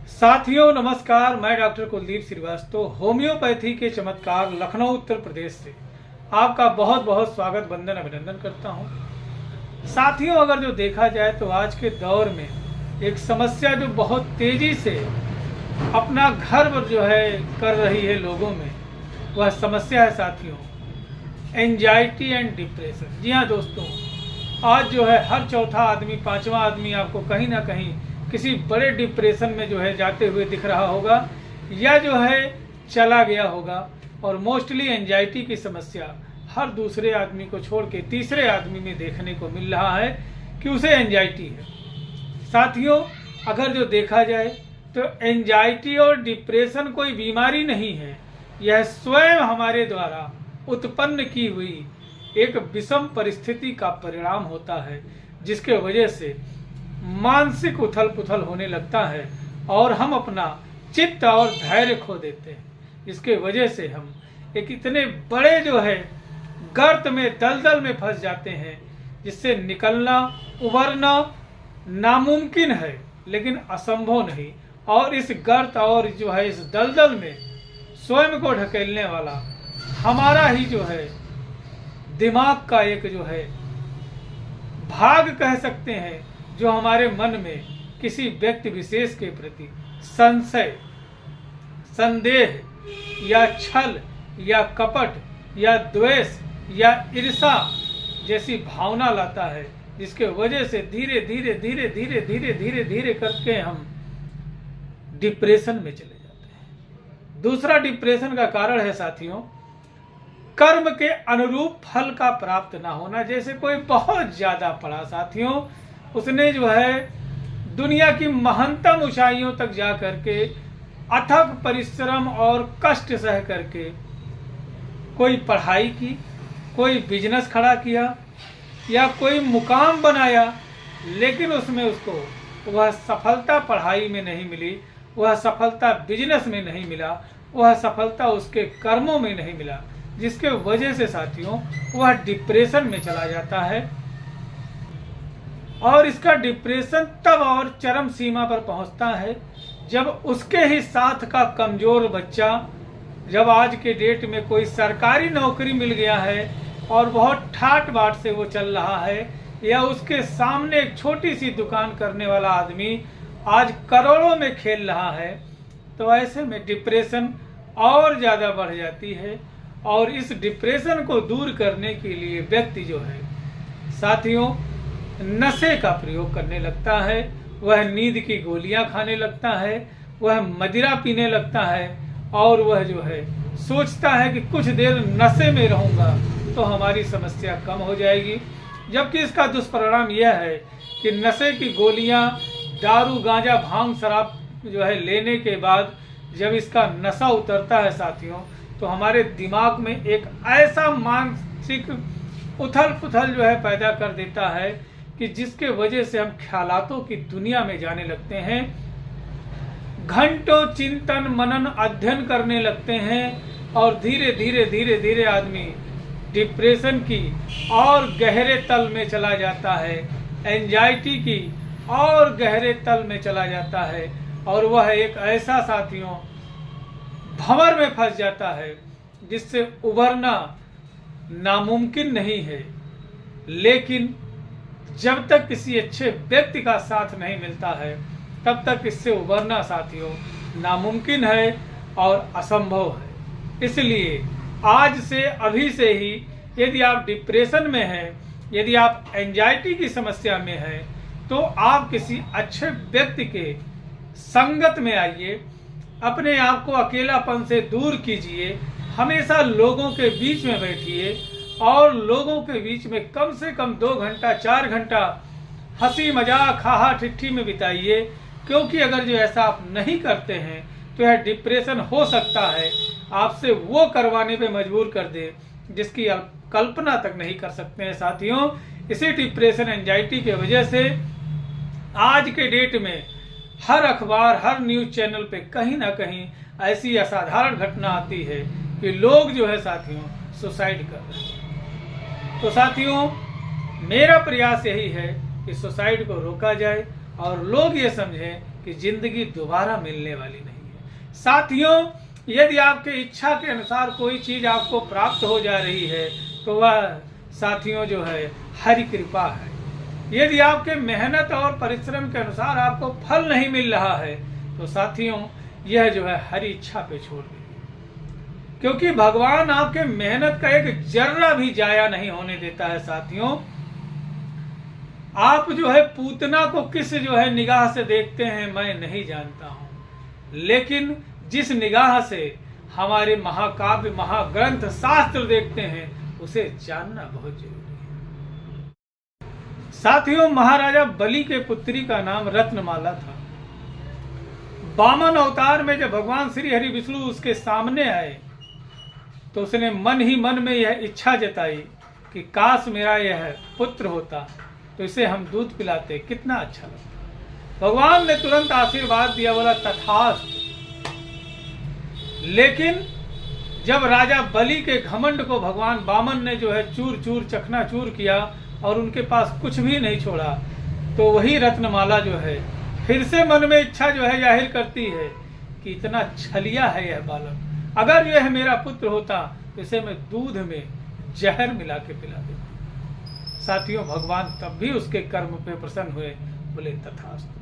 साथियों नमस्कार, मैं डॉक्टर कुलदीप श्रीवास्तव होम्योपैथी के चमत्कार लखनऊ उत्तर प्रदेश से आपका बहुत बहुत स्वागत वंदन अभिनंदन करता हूं। साथियों, अगर जो देखा जाए तो आज के दौर में एक समस्या जो बहुत तेजी से अपना घर जो है कर रही है लोगों में, वह समस्या है साथियों एंजाइटी एंड डिप्रेशन। जी हाँ दोस्तों, आज जो है हर चौथा आदमी, पांचवा आदमी आपको कहीं ना कहीं किसी बड़े डिप्रेशन में जो है जाते हुए दिख रहा होगा या जो है चला गया होगा। और मोस्टली एंजाइटी की समस्या हर दूसरे आदमी को छोड़ के तीसरे आदमी में देखने को मिल रहा है कि उसे एंजाइटी है। साथियों, अगर जो देखा जाए तो एंजाइटी और डिप्रेशन कोई बीमारी नहीं है, यह स्वयं हमारे द्वारा उत्पन्न की हुई एक विषम परिस्थिति का परिणाम होता है, जिसके वजह से मानसिक उथल पुथल होने लगता है और हम अपना चित्त और धैर्य खो देते हैं। इसके वजह से हम एक इतने बड़े जो है गर्त में, दलदल में फंस जाते हैं, जिससे निकलना, उभरना नामुमकिन है लेकिन असंभव नहीं। और इस गर्त और जो है इस दलदल में स्वयं को ढकेलने वाला हमारा ही जो है दिमाग का एक जो है भाग कह सकते हैं, जो हमारे मन में किसी व्यक्ति विशेष के प्रति संशय, संदेह या छल या कपट या द्वेष या ईर्षा जैसी भावना लाता है, जिसके वजह से धीरे धीरे धीरे धीरे धीरे धीरे धीरे करके हम डिप्रेशन में चले जाते हैं। दूसरा डिप्रेशन का कारण है साथियों कर्म के अनुरूप फल का प्राप्त ना होना। जैसे कोई बहुत ज्यादा पढ़ा साथियों, उसने जो है दुनिया की महानतम ऊंचाइयों तक जा करके अथक परिश्रम और कष्ट सह करके कोई पढ़ाई की, कोई बिजनेस खड़ा किया या कोई मुकाम बनाया, लेकिन उसमें उसको वह सफलता पढ़ाई में नहीं मिली, वह सफलता बिजनेस में नहीं मिला, वह सफलता उसके कर्मों में नहीं मिला, जिसके वजह से साथियों वह डिप्रेशन में चला जाता है। और इसका डिप्रेशन तब और चरम सीमा पर पहुंचता है जब उसके ही साथ का कमजोर बच्चा, जब आज के डेट में कोई सरकारी नौकरी मिल गया है और बहुत ठाट बाट से वो चल रहा है, या उसके सामने एक छोटी सी दुकान करने वाला आदमी आज करोड़ों में खेल रहा है, तो ऐसे में डिप्रेशन और ज़्यादा बढ़ जाती है। और इस डिप्रेशन को दूर करने के लिए व्यक्ति जो है साथियों नशे का प्रयोग करने लगता है, वह नींद की गोलियां खाने लगता है, वह मदिरा पीने लगता है और वह जो है सोचता है कि कुछ देर नशे में रहूंगा तो हमारी समस्या कम हो जाएगी। जबकि इसका दुष्परिणाम यह है कि नशे की गोलियां, दारू, गांजा, भांग, शराब जो है लेने के बाद जब इसका नशा उतरता है साथियों, तो हमारे दिमाग में एक ऐसा मानसिक उथल पुथल जो है पैदा कर देता है कि जिसके वजह से हम ख्यालातों की दुनिया में जाने लगते हैं, घंटों चिंतन मनन अध्ययन करने लगते हैं और धीरे धीरे धीरे धीरे आदमी डिप्रेशन की और गहरे तल में चला जाता है, एंजाइटी की और गहरे तल में चला जाता है और वह एक ऐसा साथियों भंवर में फंस जाता है जिससे उभरना नामुमकिन नहीं है। लेकिन जब तक किसी अच्छे व्यक्ति का साथ नहीं मिलता है, तब तक इससे उभरना साथियों नामुमकिन है और असंभव है। इसलिए आज से, अभी से ही यदि आप डिप्रेशन में हैं, यदि आप एंजाइटी की समस्या में हैं, तो आप किसी अच्छे व्यक्ति के संगत में आइए, अपने आप को अकेलापन से दूर कीजिए, हमेशा लोगों के बीच में बैठिए और लोगों के बीच में कम से कम 2 घंटा 4 घंटा हंसी मजाक हाहा ठिट्ठी में बिताइए। क्योंकि अगर जो ऐसा आप नहीं करते हैं तो यह डिप्रेशन हो सकता है आपसे वो करवाने पे मजबूर कर दे जिसकी आप कल्पना तक नहीं कर सकते हैं। साथियों, इसी डिप्रेशन एंजाइटी के वजह से आज के डेट में हर अखबार, हर न्यूज चैनल पे कहीं ना कहीं ऐसी असाधारण घटना आती है कि लोग जो है साथियों सुसाइड कर रहे हैं। तो साथियों, मेरा प्रयास यही है कि सुसाइड को रोका जाए और लोग ये समझें कि जिंदगी दोबारा मिलने वाली नहीं है। साथियों, यदि आपके इच्छा के अनुसार कोई चीज आपको प्राप्त हो जा रही है तो वह साथियों जो है हरि कृपा है। यदि आपके मेहनत और परिश्रम के अनुसार आपको फल नहीं मिल रहा है तो साथियों यह जो है हरि इच्छा पे छोड़ दीजिए, क्योंकि भगवान आपके मेहनत का एक जर्रा भी जाया नहीं होने देता है। साथियों, आप जो है पूतना को किस जो है निगाह से देखते हैं मैं नहीं जानता हूं, लेकिन जिस निगाह से हमारे महाकाव्य महाग्रंथ शास्त्र देखते हैं उसे जानना बहुत जरूरी है। साथियों, महाराजा बलि के पुत्री का नाम रत्नमाला था। वामन अवतार में जब भगवान श्री हरि विष्णु उसके सामने आए तो उसने मन ही मन में यह इच्छा जताई कि काश मेरा यह पुत्र होता तो इसे हम दूध पिलाते, कितना अच्छा लगता। भगवान ने तुरंत आशीर्वाद दिया, बोला तथास्तु। लेकिन जब राजा बलि के घमंड को भगवान वामन ने जो है चूर चूर चकनाचूर किया और उनके पास कुछ भी नहीं छोड़ा, तो वही रत्नमाला जो है फिर से मन में इच्छा जो है जाहिर करती है कि इतना छलिया है यह बालक, अगर यह मेरा पुत्र होता तो इसे मैं दूध में जहर मिला के पिला देता। साथियों, भगवान तब भी उसके कर्म पे प्रसन्न हुए, बोले तथास्तु।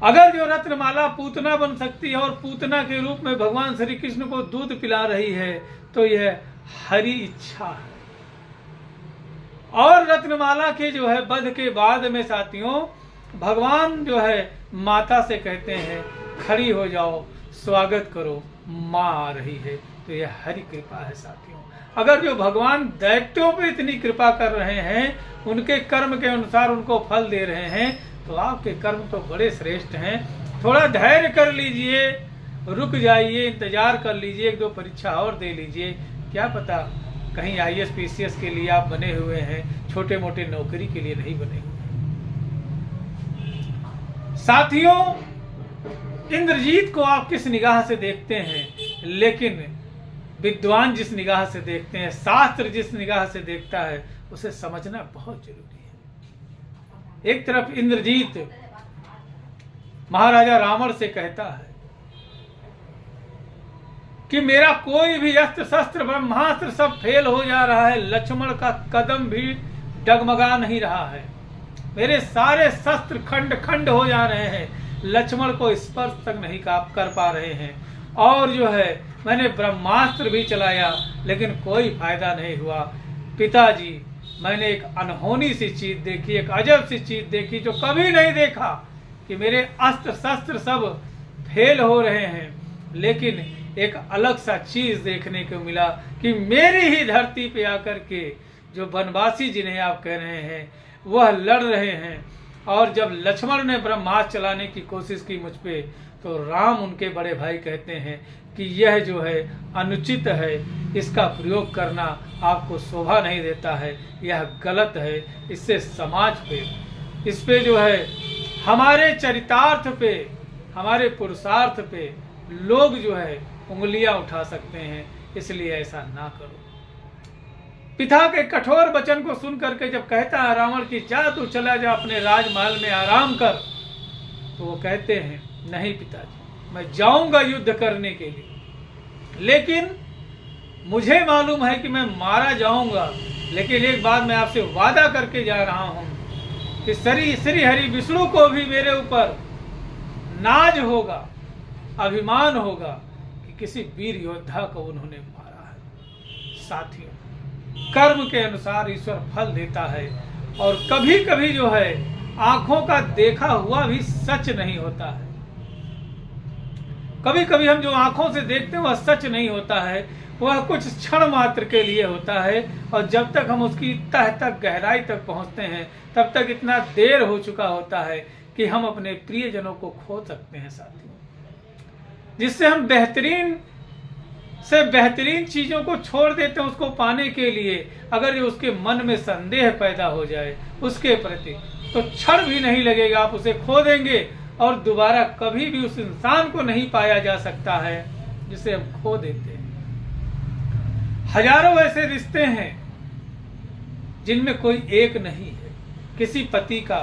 अगर जो रत्नमाला पूतना बन सकती है और पूतना के रूप में भगवान श्री कृष्ण को दूध पिला रही है तो यह हरि इच्छा है। और रत्नमाला के जो है वध के बाद में साथियों भगवान जो है माता से कहते हैं खड़ी हो जाओ, स्वागत करो, माँ आ रही है, तो यह हरि कृपा है। साथियों, अगर जो भगवान दैत्यों पे इतनी कृपा कर रहे हैं, उनके कर्म के अनुसार उनको फल दे रहे हैं, तो आपके कर्म तो बड़े श्रेष्ठ हैं। थोड़ा धैर्य कर लीजिए, रुक जाइए, इंतजार कर लीजिए, एक दो परीक्षा और दे लीजिए, क्या पता कहीं IAS PCS के लिए आप बने हुए हैं, छोटे मोटे नौकरी के लिए नहीं बने हुए। साथियों, इंद्रजीत को आप किस निगाह से देखते हैं, लेकिन विद्वान जिस निगाह से देखते हैं, शास्त्र जिस निगाह से देखता है, उसे समझना बहुत जरूरी है। एक तरफ इंद्रजीत महाराजा रावण से कहता है कि मेरा कोई भी अस्त्र शस्त्र ब्रह्मास्त्र सब फेल हो जा रहा है, लक्ष्मण का कदम भी डगमगा नहीं रहा है, मेरे सारे शस्त्र खंड खंड हो जा रहे हैं, लक्ष्मण को स्पर्श तक नहीं कर पा रहे हैं, और जो है मैंने ब्रह्मास्त्र भी चलाया लेकिन कोई फायदा नहीं हुआ। पिताजी, मैंने एक अनहोनी सी चीज देखी, एक अजब सी चीज देखी जो कभी नहीं देखा, कि मेरे अस्त्र शस्त्र सब फेल हो रहे हैं, लेकिन एक अलग सा चीज देखने को मिला कि मेरी ही धरती पे आकर के जो वनवासी जिन्हें आप कह रहे हैं वह लड़ रहे हैं। और जब लक्ष्मण ने ब्रह्मास्त्र चलाने की कोशिश की मुझ पे, तो राम उनके बड़े भाई कहते हैं कि यह जो है अनुचित है, इसका प्रयोग करना आपको शोभा नहीं देता है, यह गलत है, इससे समाज पे, इस पे जो है हमारे चरितार्थ पे, हमारे पुरुषार्थ पे लोग जो है उंगलियां उठा सकते हैं, इसलिए ऐसा ना करो। पिता के कठोर वचन को सुन करके जब कहता है रावण की जा तू चला जा अपने राजमहल में आराम कर, तो वो कहते हैं नहीं पिताजी, मैं जाऊंगा युद्ध करने के लिए, लेकिन मुझे मालूम है कि मैं मारा जाऊंगा, लेकिन एक बात मैं आपसे वादा करके जा रहा हूं कि श्री हरि विष्णु को भी मेरे ऊपर नाज होगा, अभिमान होगा कि किसी वीर योद्धा को उन्होंने मारा है। साथियों, कर्म के अनुसार ईश्वर फल देता है, और कभी कभी जो है आंखों का देखा हुआ भी सच नहीं होता है। कभी कभी हम जो आंखों से देखते हैं वह सच नहीं होता है, वह कुछ क्षण मात्र के लिए होता है, और जब तक हम उसकी तह तक गहराई तक पहुंचते हैं तब तक इतना देर हो चुका होता है कि हम अपने प्रियजनों को खो सकते हैं। साथियों, जिससे हम बेहतरीन से बेहतरीन चीजों को छोड़ देते हैं उसको पाने के लिए, अगर ये उसके मन में संदेह पैदा हो जाए उसके प्रति, तो क्षण भी नहीं लगेगा, आप उसे खो देंगे और दोबारा कभी भी उस इंसान को नहीं पाया जा सकता है जिसे हम खो देते हैं। हजारों ऐसे रिश्ते हैं जिनमें कोई एक नहीं है। किसी पति का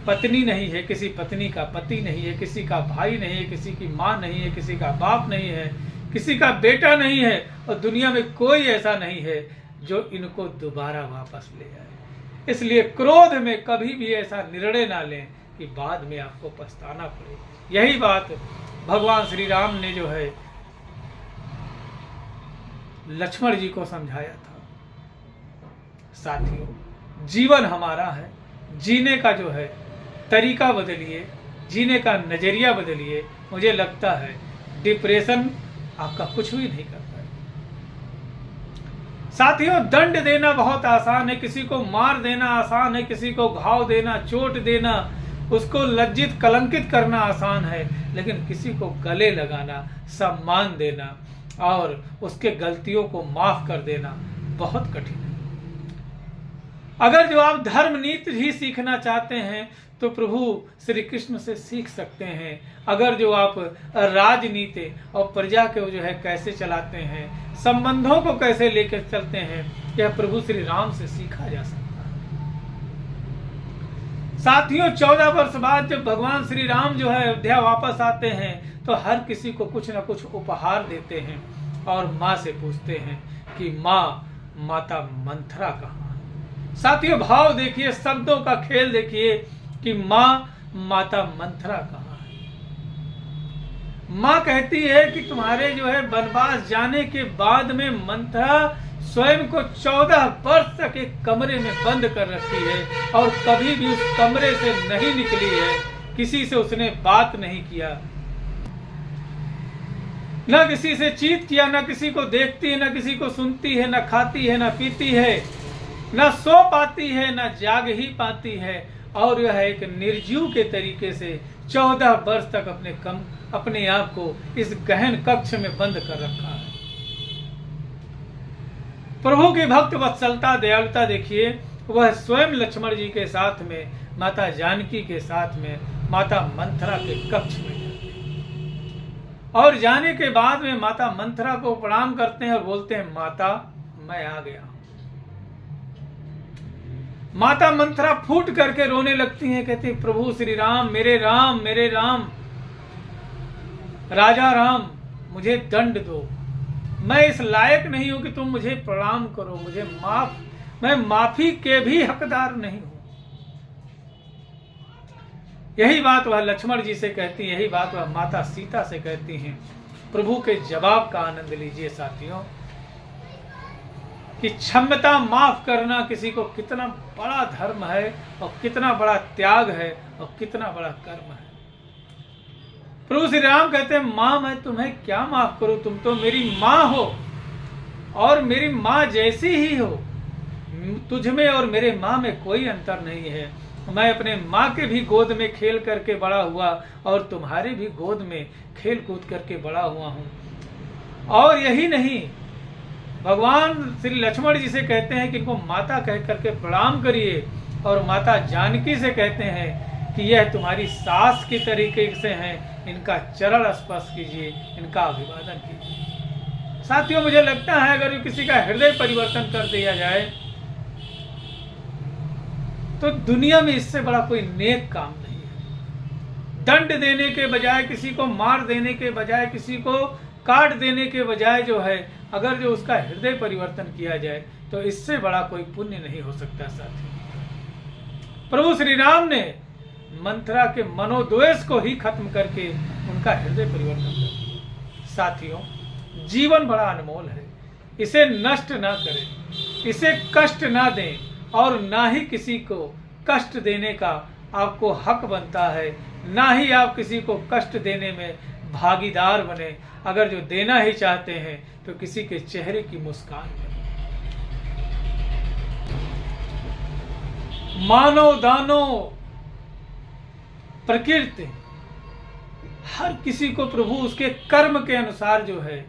पत्नी नहीं है, किसी पत्नी का पति नहीं है, किसी का भाई नहीं है, किसी की माँ नहीं है, किसी का बाप नहीं है, किसी का बेटा नहीं है, और दुनिया में कोई ऐसा नहीं है जो इनको दोबारा वापस ले आए। इसलिए क्रोध में कभी भी ऐसा निर्णय ना लें कि बाद में आपको पछताना पड़े। यही बात भगवान श्री राम ने जो है लक्ष्मण जी को समझाया था। साथियों, जीवन हमारा है, जीने का जो है तरीका बदलिए, जीने का नजरिया बदलिए। मुझे लगता है डिप्रेशन आपका कुछ भी नहीं करता है। साथियों, दंड देना बहुत आसान है, किसी को मार देना आसान है, किसी को घाव देना, चोट देना, उसको लज्जित कलंकित करना आसान है, लेकिन किसी को गले लगाना, सम्मान देना और उसके गलतियों को माफ कर देना बहुत कठिन है। अगर जो आप धर्म नीति ही सीखना चाहते हैं तो प्रभु श्री कृष्ण से सीख सकते हैं। अगर जो आप राजनीति और प्रजा को जो है कैसे चलाते हैं, संबंधों को कैसे लेकर चलते हैं, यह प्रभु श्री राम से सीखा जा सकता है। साथियों, 14 वर्ष बाद जब भगवान श्री राम जो है अयोध्या वापस आते हैं तो हर किसी को कुछ न कुछ उपहार देते हैं और माँ से पूछते हैं कि माता मंथरा कहाँ है। साथियों, भाव देखिए, शब्दों का खेल देखिए कि माता मंथरा कहाँ है। माँ कहती है कि तुम्हारे जो है वनवास जाने के बाद में मंथरा स्वयं को 14 वर्ष तक एक कमरे में बंद कर रखी है और कभी भी उस कमरे से नहीं निकली है। किसी से उसने बात नहीं किया, न किसी से चीत किया, न किसी को देखती है, न किसी को सुनती है, न खाती है, न पीती है, न सो पाती है, न जाग ही पाती है, और यह एक निर्जीव के तरीके से 14 वर्ष तक अपने आप को इस गहन कक्ष में बंद कर रखा है। प्रभु की भक्त वत्सलता, दयालुता देखिए, वह स्वयं लक्ष्मण जी के साथ में, माता जानकी के साथ में, माता मंथरा के कक्ष में जाते हैं और जाने के बाद में माता मंथरा को प्रणाम करते हैं और बोलते हैं, माता मैं आ गया हूं। माता मंथरा फूट करके रोने लगती हैं, कहती प्रभु श्री राम, मेरे राम, राजा राम, मुझे दंड दो, मैं इस लायक नहीं हूं कि तुम मुझे प्रणाम करो, मैं माफी के भी हकदार नहीं हूं। यही बात वह लक्ष्मण जी से कहती, यही बात वह माता सीता से कहती हैं। प्रभु के जवाब का आनंद लीजिए साथियों कि क्षमता, माफ करना किसी को कितना बड़ा धर्म है और कितना बड़ा त्याग है और कितना बड़ा कर्म है। प्रभु श्री राम कहते हैं, माँ मैं तुम्हें क्या माफ करूं, तुम तो मेरी माँ हो और मेरी माँ जैसी ही हो। तुझ में और मेरे माँ में कोई अंतर नहीं है। मैं अपने माँ के भी गोद में खेल करके बड़ा हुआ और तुम्हारे भी गोद में खेल कूद करके बड़ा हुआ हूँ। और यही नहीं, भगवान श्री लक्ष्मण जी से कहते हैं कि इनको माता कह करके प्रणाम करिए और माता जानकी से कहते हैं कि यह तुम्हारी सास की तरीके से हैं, इनका चरण स्पर्श कीजिए, इनका अभिवादन कीजिए। साथियों, मुझे लगता है अगर किसी का हृदय परिवर्तन कर दिया जाए तो दुनिया में इससे बड़ा कोई नेक काम नहीं है। दंड देने के बजाय, किसी को मार देने के बजाय, किसी को काट देने के बजाय जो है, अगर जो उसका हृदय परिवर्तन किया जाए तो इससे बड़ा कोई पुण्य नहीं हो सकता। साथी, प्रभु श्री राम ने मंथरा के मनोद्वेष को ही खत्म करके उनका हृदय परिवर्तन कर दिया। साथियों, जीवन बड़ा अनमोल है, इसे नष्ट ना करें, इसे कष्ट ना दें और ना ही किसी को कष्ट देने का आपको हक बनता है, ना ही आप किसी को कष्ट देने में भागीदार बने। अगर जो देना ही चाहते हैं तो किसी के चेहरे की मुस्कान बने। मानव दानव प्रकृति हर किसी को प्रभु उसके कर्म के अनुसार जो है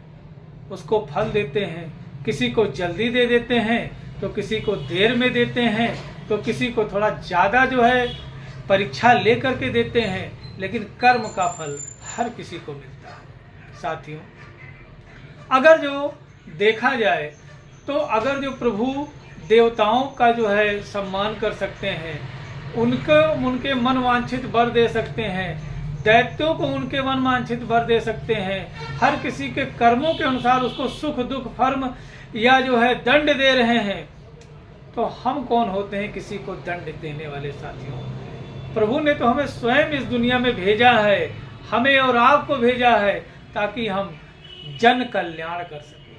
उसको फल देते हैं। किसी को जल्दी दे देते हैं तो किसी को देर में देते हैं, तो किसी को थोड़ा ज्यादा जो है परीक्षा लेकर के देते हैं, लेकिन कर्म का फल हर किसी को मिलता है। साथियों, अगर जो देखा जाए तो अगर जो प्रभु देवताओं का जो है सम्मान कर सकते हैं, उनके मन वांछित वर दे सकते हैं, दैत्यों को उनके मन वांछित वर दे सकते हैं, हर किसी के कर्मों के अनुसार उसको सुख दुख फर्म या जो है दंड दे रहे हैं, तो हम कौन होते हैं किसी को दंड देने वाले साथियों। प्रभु ने तो हमें स्वयं इस दुनिया में भेजा है, हमें और आपको भेजा है ताकि हम जन कल्याण कर सकें।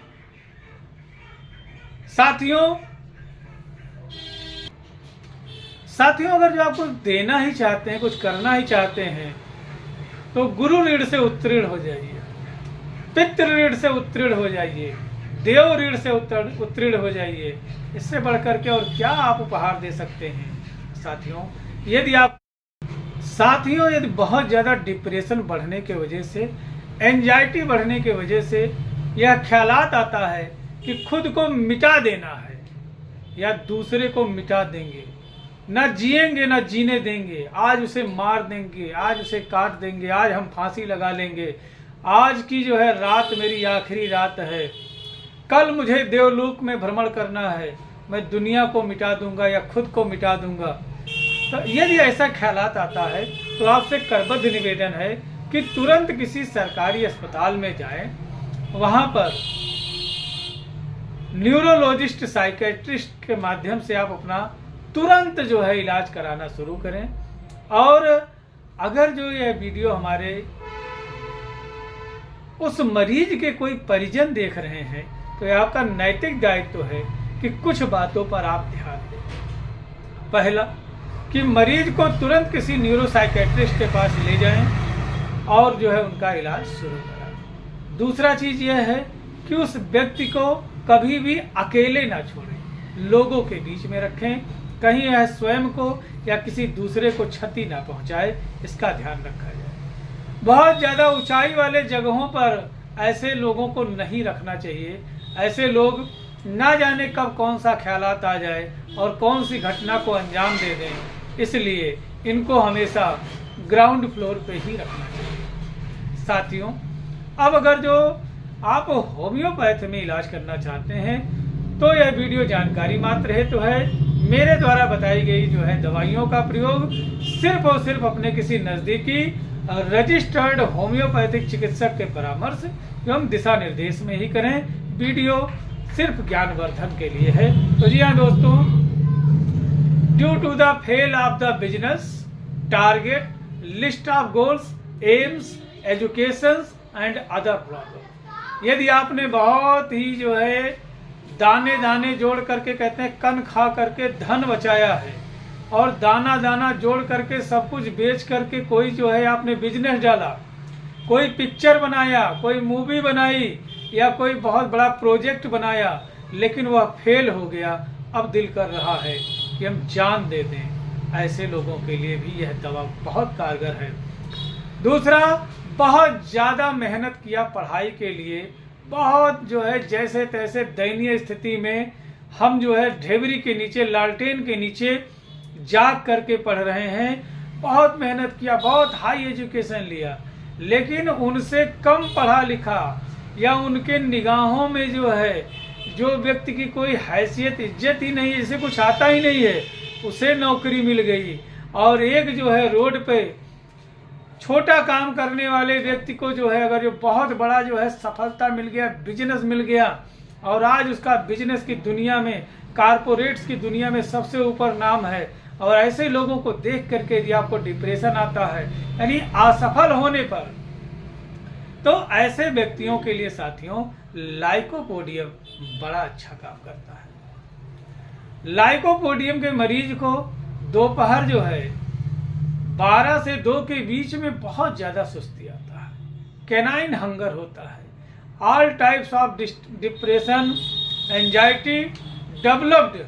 साथियों अगर जो आप कुछ देना ही चाहते हैं, कुछ करना ही चाहते हैं, तो गुरु ऋण से उत्तीर्ण हो जाइए, पितृ ऋण से उत्तीर्ण हो जाइए, देव ऋण से उत्तीर्ण हो जाइए। इससे बढ़कर के और क्या आप उपहार दे सकते हैं साथियों। यदि बहुत ज़्यादा डिप्रेशन बढ़ने के वजह से, एंजाइटी बढ़ने के वजह से यह ख्यालात आता है कि खुद को मिटा देना है या दूसरे को मिटा देंगे, ना जिएंगे ना जीने देंगे, आज उसे मार देंगे, आज उसे काट देंगे, आज हम फांसी लगा लेंगे, आज की जो है रात मेरी आखिरी रात है, कल मुझे देवलोक में भ्रमण करना है, मैं दुनिया को मिटा दूंगा या खुद को मिटा दूंगा। तो यदि ऐसा ख्यालात आता है तो आपसे करबद्ध निवेदन है कि तुरंत किसी सरकारी अस्पताल में जाएं, वहां पर न्यूरोलॉजिस्ट साइकेट्रिस्ट के माध्यम से आप अपना तुरंत जो है इलाज कराना शुरू करें। और अगर जो यह वीडियो हमारे उस मरीज के कोई परिजन देख रहे हैं तो यह आपका नैतिक दायित्व है कि कुछ बातों पर आप ध्यान दें। पहला कि मरीज को तुरंत किसी न्यूरोसाइकेट्रिस्ट के पास ले जाएं और जो है उनका इलाज शुरू कराएं। दूसरा चीज यह है कि उस व्यक्ति को कभी भी अकेले ना छोड़ें, लोगों के बीच में रखें, कहीं यह स्वयं को या किसी दूसरे को क्षति ना पहुंचाए, इसका ध्यान रखा जाए। बहुत ज़्यादा ऊंचाई वाले जगहों पर ऐसे लोगों को नहीं रखना चाहिए। ऐसे लोग ना जाने कब कौन सा ख्यालात आ जाए और कौन सी घटना को अंजाम दे दें, इसलिए इनको हमेशा ग्राउंड फ्लोर पे ही रखना चाहिए। साथियों अब अगर जो आप होम्योपैथ में इलाज करना चाहते हैं तो यह वीडियो जानकारी मात्र हेतु तो है। मेरे द्वारा बताई गई जो है दवाइयों का प्रयोग सिर्फ और सिर्फ अपने किसी नज़दीकी रजिस्टर्ड होम्योपैथिक चिकित्सक के परामर्श एवं दिशा निर्देश में ही करें। वीडियो सिर्फ ज्ञानवर्धन के लिए है। तो जी हाँ दोस्तों, due to the fail of the business target list of goals aims education and other problem, यदि आपने बहुत ही जो है दाने दाने जोड़ करके, कहते हैं कन खा करके धन बचाया है और दाना दाना जोड़ करके सब कुछ बेच करके कोई जो है आपने बिजनेस डाला, कोई पिक्चर बनाया, कोई मूवी बनाई या कोई बहुत बड़ा प्रोजेक्ट बनाया, लेकिन वह फेल हो गया। अब दिल कर रहा है कि हम जान दे दें। ऐसे लोगों के लिए भी यह दवा बहुत कारगर है। दूसरा, बहुत ज़्यादा मेहनत किया पढ़ाई के लिए, बहुत जो है जैसे तैसे दयनीय स्थिति में हम जो है ढेबरी के नीचे, लालटेन के नीचे जाग करके पढ़ रहे हैं। बहुत मेहनत किया, बहुत हाई एजुकेशन लिया, लेकिन उनसे कम पढ़ा लिखा या उनके निगाहों में जो है जो व्यक्ति की कोई हैसियत इज्जत ही नहीं है, जिसे कुछ आता ही नहीं है, उसे नौकरी मिल गई। और एक जो है रोड पे छोटा काम करने वाले व्यक्ति को जो है अगर जो बहुत बड़ा जो है सफलता मिल गया, बिजनेस मिल गया और आज उसका बिजनेस की दुनिया में, कारपोरेट्स की दुनिया में सबसे ऊपर नाम है। और ऐसे लोगों को देख करके यदि आपको डिप्रेशन आता है, यानी असफल होने पर, तो ऐसे व्यक्तियों के लिए साथियों लाइकोपोडियम बड़ा अच्छा काम करता है। लाइकोपोडियम के मरीज को दोपहर जो है 12 से 2 के बीच में बहुत ज़्यादा सुस्ती आता है, कैनाइन हंगर होता है, all types of depression anxiety developed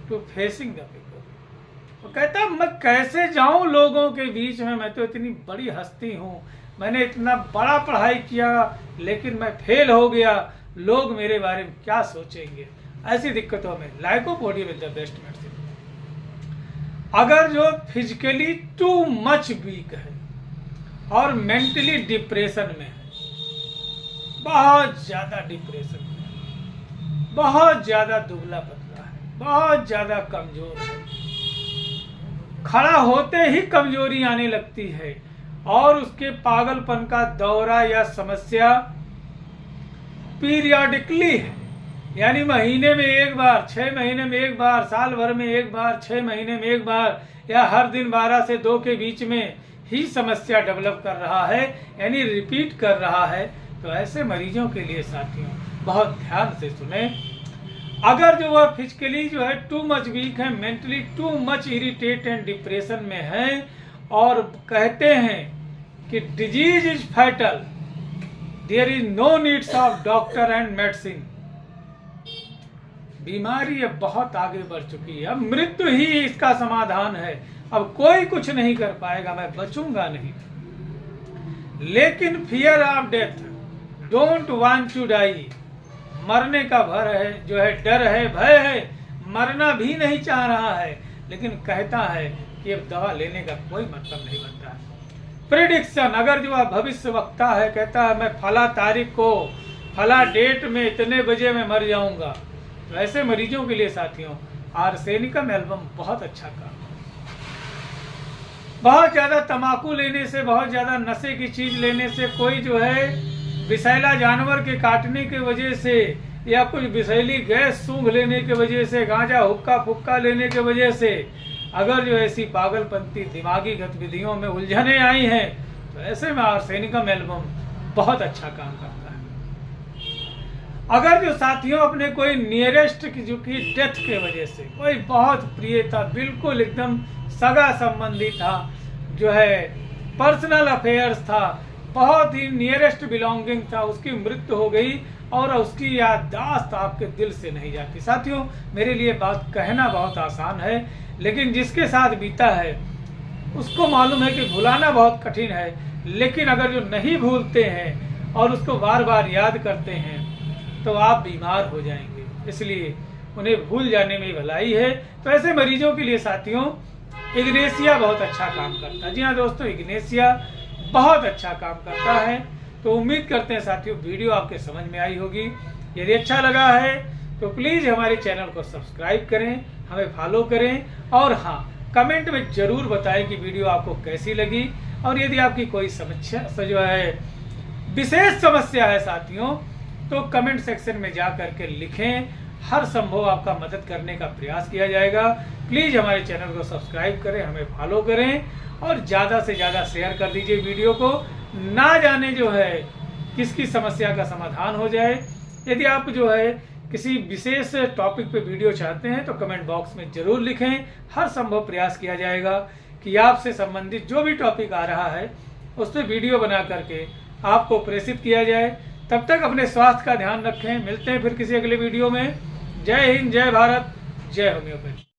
to facing the people. वो कहता है मैं कैसे जाऊं लोगों के बीच में, मैं तो इतनी बड़ी हस्ती हूँ, मैंने इतना बड़ा पढ़ाई किया लेकिन मैं फेल हो गया, लोग मेरे बारे में क्या सोचेंगे। ऐसी दिक्कतों में lycopodium is the best medicine. अगर जो फिजिकली टू मच वीक है और मेंटली डिप्रेशन में है, बहुत ज्यादा डिप्रेशन में है, बहुत ज्यादा दुबला पतला है, बहुत ज्यादा कमजोर है, खड़ा होते ही कमजोरी आने लगती है और उसके पागलपन का दौरा या समस्या पीरियडिकली है, यानी महीने में एक बार, 6 महीने में एक बार, साल भर में एक बार, 6 महीने में एक बार, या हर दिन 12 से 2 के बीच में ही समस्या डेवलप कर रहा है, यानी रिपीट कर रहा है। तो ऐसे मरीजों के लिए साथियों बहुत ध्यान से सुने। अगर जो वह फिजिकली जो है टू मच वीक है, mentally too much irritate and depression में है और कहते हैं कि disease is fatal, there is no needs of doctor and medicine, बीमारी अब बहुत आगे बढ़ चुकी है, अब मृत्यु ही इसका समाधान है, अब कोई कुछ नहीं कर पाएगा, मैं बचूंगा नहीं। लेकिन fear of death, don't want to die, मरने का भर है, जो है डर है, भय है, मरना भी नहीं चाह रहा है, लेकिन कहता है कि अब दवा लेने का कोई मतलब नहीं बनता है। प्रेडिक्शन, अगर जो भविष्य वक्ता है, कहता है मैं फला तारीख को फला डेट में इतने बजे मैं मर जाऊंगा, तो ऐसे मरीजों के लिए साथियों आर्सेनिकम एल्बम बहुत अच्छा काम। बहुत ज्यादा तंबाकू लेने से, बहुत ज्यादा नशे की चीज लेने से, कोई जो है विषैला जानवर के काटने की वजह से या कुछ विषैली गैस सूंघ लेने की वजह से, गांजा हुक्का फुक्का लेने की वजह से अगर जो ऐसी पागलपंती दिमागी गतिविधियों में उलझने आई हैं, तो ऐसे में आर्सेनिकम एल्बम बहुत अच्छा काम करता है। अगर जो साथियों अपने कोई नियरेस्ट की जो कि डेथ के वजह से, कोई बहुत प्रिय था, बिल्कुल एकदम सगा संबंधी था, जो है पर्सनल अफेयर्स था, बहुत ही नियरेस्ट बिलोंगिंग था, उसकी मृत्यु हो गई और उसकी याददाश्त आपके दिल से नहीं जाती। साथियों मेरे लिए बात कहना बहुत आसान है, लेकिन जिसके साथ बीता है उसको मालूम है कि भुलाना बहुत कठिन है, लेकिन अगर जो नहीं भूलते हैं और उसको बार बार याद करते हैं तो आप बीमार हो जाएंगे, इसलिए उन्हें भूल जाने में भलाई है। तो ऐसे मरीजों के लिए साथियों इग्नेशिया बहुत अच्छा काम करता है। जी हाँ दोस्तों, इग्नेशिया बहुत अच्छा काम करता है। तो उम्मीद करते हैं साथियों वीडियो आपके समझ में आई होगी। यदि अच्छा लगा है तो प्लीज़ हमारे चैनल को सब्सक्राइब करें, हमें फॉलो करें और हाँ कमेंट में ज़रूर बताएं कि वीडियो आपको कैसी लगी। और यदि आपकी कोई समस्या जो है विशेष समस्या है साथियों, तो कमेंट सेक्शन में जा करके लिखें, हर संभव आपका मदद करने का प्रयास किया जाएगा। प्लीज़ हमारे चैनल को सब्सक्राइब करें, हमें फॉलो करें और ज़्यादा से ज़्यादा शेयर कर दीजिए वीडियो को, ना जाने जो है किसकी समस्या का समाधान हो जाए। यदि आप जो है किसी विशेष टॉपिक पे वीडियो चाहते हैं तो कमेंट बॉक्स में ज़रूर लिखें, हर संभव प्रयास किया जाएगा कि आपसे संबंधित जो भी टॉपिक आ रहा है उस पर वीडियो बना करके आपको प्रेषित किया जाए। तब तक अपने स्वास्थ्य का ध्यान रखें। मिलते हैं फिर किसी अगले वीडियो में। जय हिंद, जय भारत, जय होम्योपैथी।